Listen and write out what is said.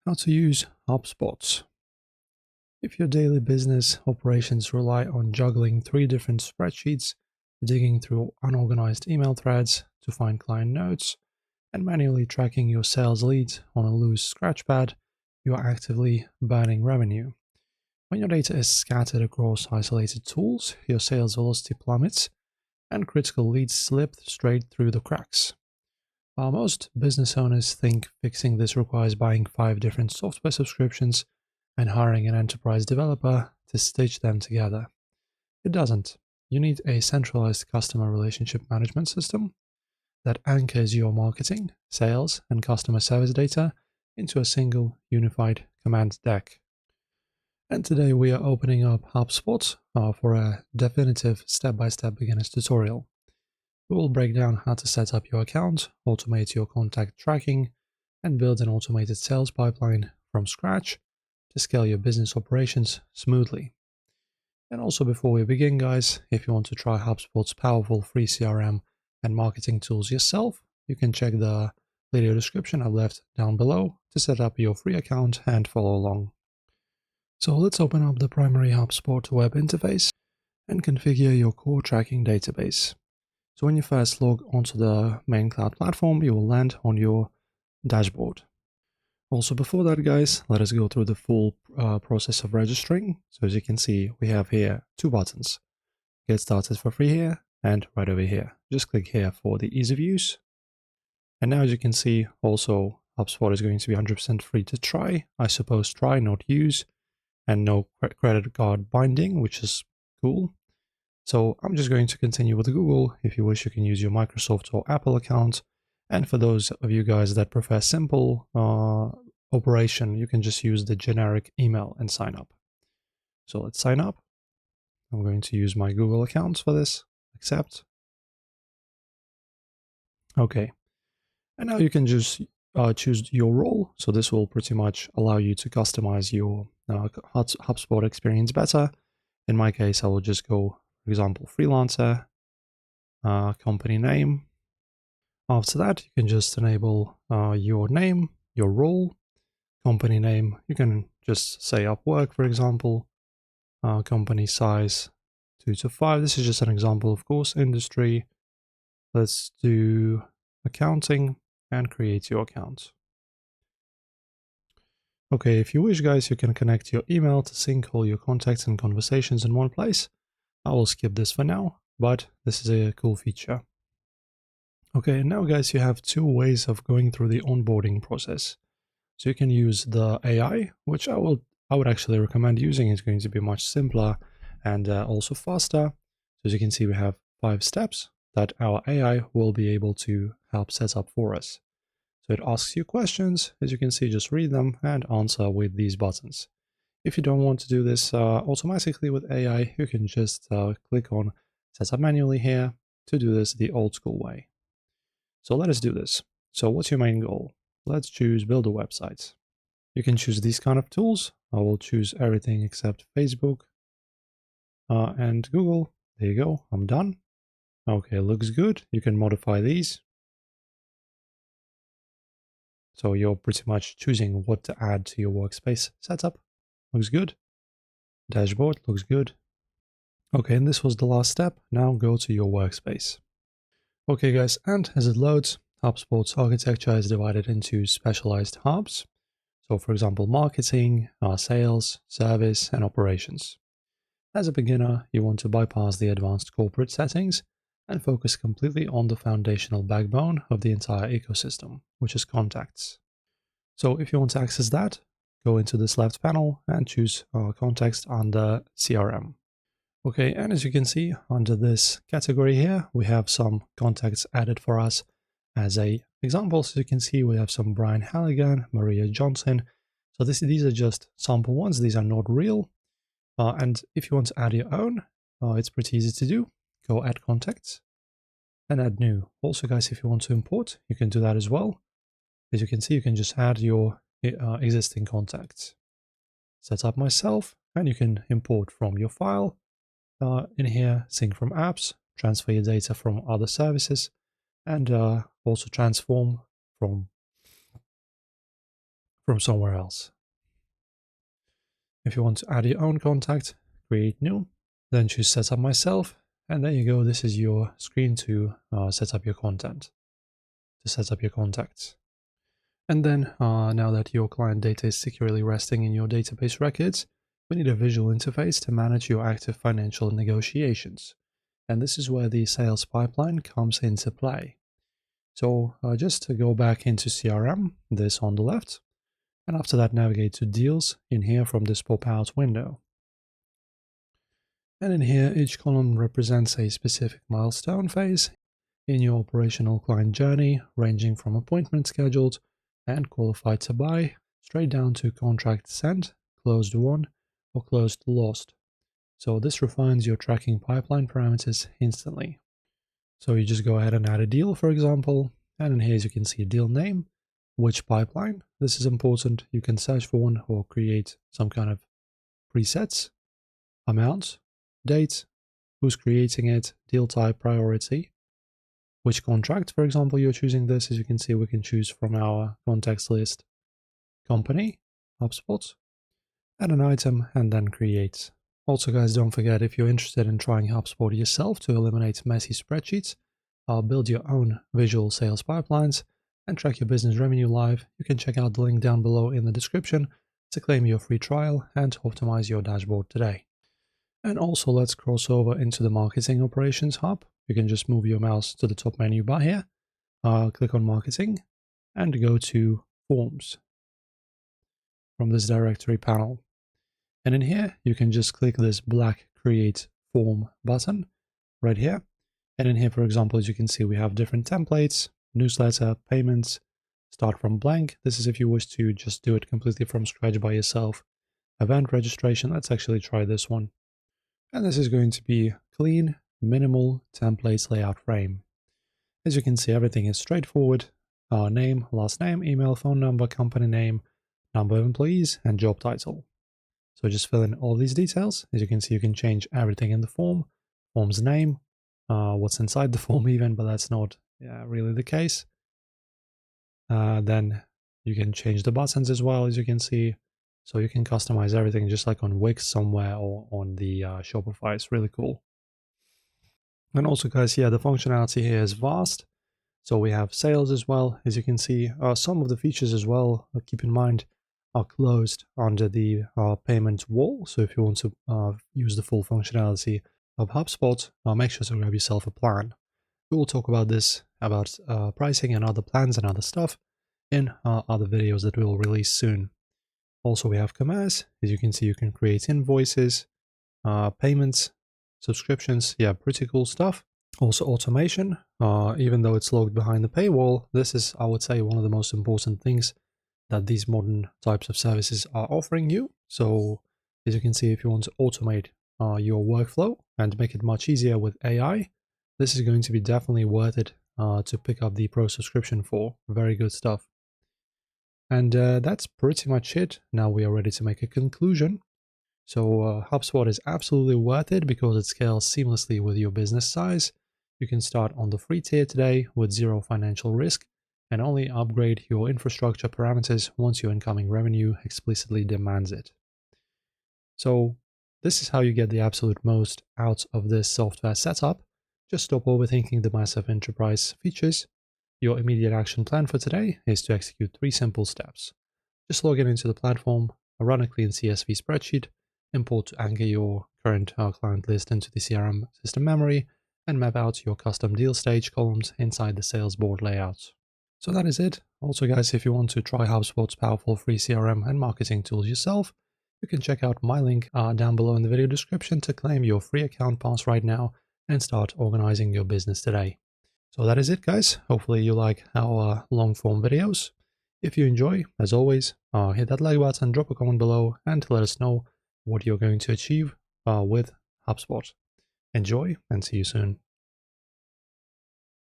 How to use HubSpot. If your daily business operations rely on juggling 3 different spreadsheets, digging through unorganized email threads to find client notes, and manually tracking your sales leads on a loose scratchpad, you are actively burning revenue. When your data is scattered across isolated tools, your sales velocity plummets, and critical leads slip straight through the cracks. While most business owners think fixing this requires buying 5 different software subscriptions and hiring an enterprise developer to stitch them together, it doesn't. You need a centralized customer relationship management system that anchors your marketing, sales, and customer service data into a single unified command deck. And today we are opening up HubSpot for a definitive step-by-step beginner's tutorial. We will break down how to set up your account, automate your contact tracking, and build an automated sales pipeline from scratch to scale your business operations smoothly. And also before we begin, guys, if you want to try HubSpot's powerful free CRM and marketing tools yourself, you can check the video description I've left down below to set up your free account and follow along. So let's open up the primary HubSpot web interface and configure your core tracking database. So when you first log onto the main cloud platform, you will land on your dashboard. Also before that, guys, let us go through the full process of registering. So as you can see, we have here 2 buttons. Get started for free here and right over here. Just click here for the ease of use. And now as you can see, also HubSpot is going to be 100% free to try. I suppose try, not use, and no credit card binding, which is cool. So I'm just going to continue with Google. If you wish, you can use your Microsoft or Apple account. And for those of you guys that prefer simple operation, you can just use the generic email and sign up. So let's sign up. I'm going to use my Google account for this. Accept. Okay. And now you can just choose your role. So this will pretty much allow you to customize your HubSpot experience better. In my case, I will just go, for example, freelancer, company name. After that, you can just enable your name, your role, company name. You can just say Upwork, for example, company size 2 to 5. This is just an example, of course. Industry. Let's do accounting and create your account. Okay, if you wish, guys, you can connect your email to sync all your contacts and conversations in one place. I will skip this for now, but this is a cool feature. Okay, and now, guys, you have 2 ways of going through the onboarding process. So you can use the AI, which I would actually recommend using. It's going to be much simpler and also faster. So as you can see, we have 5 steps that our AI will be able to help set up for us. So it asks you questions. As you can see, just read them and answer with these buttons. If you don't want to do this automatically with AI, you can just click on Set up manually here to do this the old school way. So let us do this. So what's your main goal? Let's choose build a website. You can choose these kind of tools. I will choose everything except Facebook and Google. There you go. I'm done. Okay, looks good. You can modify these. So you're pretty much choosing what to add to your workspace setup. Looks good. Dashboard looks good. Okay, and this was the last step. Now go to your workspace. Okay, guys, and as it loads, HubSpot's architecture is divided into specialized hubs. So for example, marketing, sales, service, and operations. As a beginner, you want to bypass the advanced corporate settings and focus completely on the foundational backbone of the entire ecosystem, which is contacts. So if you want to access that, go into this left panel and choose Context under CRM. Okay, and as you can see, under this category here, we have some contacts added for us as a example. So you can see we have some Brian Halligan, Maria Johnson. So these are just sample ones. These are not real. And if you want to add your own, it's pretty easy to do. Go add contacts and add new. Also, guys, if you want to import, you can do that as well. As you can see, you can just add your existing contacts. Set up myself, and you can import from your file. In here, sync from apps, transfer your data from other services, and also transform from from somewhere else. If you want to add your own contact, create new, then choose set up myself, and there you go. This is your screen to set up your content, to set up your contacts. And then now that your client data is securely resting in your database records, we need a visual interface to manage your active financial negotiations. And this is where the sales pipeline comes into play. So just to go back into CRM, this on the left, and after that navigate to deals in here from this pop-out window. And in here, each column represents a specific milestone phase in your operational client journey, ranging from appointment scheduled and qualified to buy, straight down to contract sent, closed won, or closed lost. So this refines your tracking pipeline parameters instantly. So you just go ahead and add a deal, for example, and in here as you can see a deal name, which pipeline. This is important. You can search for one or create some kind of presets, amount, date, who's creating it, deal type, priority, which contract, for example, you're choosing this. As you can see, we can choose from our context list, company, HubSpot, add an item, and then create. Also, guys, don't forget, if you're interested in trying HubSpot yourself to eliminate messy spreadsheets, build your own visual sales pipelines, and track your business revenue live, you can check out the link down below in the description to claim your free trial and optimize your dashboard today. And also, let's cross over into the Marketing Operations Hub. You can just move your mouse to the top menu bar here, click on Marketing, and go to Forms from this directory panel. And in here, you can just click this black Create Form button right here. And in here, for example, as you can see, we have different templates, newsletter, payments, start from blank. This is if you wish to just do it completely from scratch by yourself. Event registration, let's actually try this one. And this is going to be clean, minimal templates layout frame. As you can see, everything is straightforward. Name, last name, email, phone number, company name, number of employees, and job title. So just fill in all these details. As you can see, you can change everything in the form, form's name, what's inside the form even, but that's not really the case. Then you can change the buttons as well, as you can see. So you can customize everything just like on Wix somewhere or on the Shopify. It's really cool. And also, guys, the functionality here is vast. So we have sales as well. As you can see, some of the features as well, keep in mind, are closed under the payment wall. So if you want to use the full functionality of HubSpot, make sure to grab yourself a plan. We will talk about this, about pricing and other plans and other stuff in other videos that we will release soon. Also, we have commerce. As you can see, you can create invoices, payments, subscriptions. Pretty cool stuff. Also automation, even though it's logged behind the paywall, this is, I would say, one of the most important things that these modern types of services are offering you. So as you can see, if you want to automate your workflow and make it much easier with AI, this is going to be definitely worth it to pick up the pro subscription for. Very good stuff. And that's pretty much it. Now we are ready to make a conclusion. So HubSpot is absolutely worth it because it scales seamlessly with your business size. You can start on the free tier today with zero financial risk and only upgrade your infrastructure parameters once your incoming revenue explicitly demands it. So this is how you get the absolute most out of this software setup. Just stop overthinking the massive enterprise features. Your immediate action plan for today is to execute 3 simple steps. Just log in into the platform, run a clean CSV spreadsheet, import to anchor your current client list into the CRM system memory, and map out your custom deal stage columns inside the sales board layout. So that is it. Also, guys, if you want to try HubSpot's powerful free CRM and marketing tools yourself, you can check out my link down below in the video description to claim your free account pass right now and start organizing your business today. So that is it, guys. Hopefully you like our long form videos. If you enjoy, as always, hit that like button, drop a comment below, and let us know what you're going to achieve with HubSpot. Enjoy and see you soon.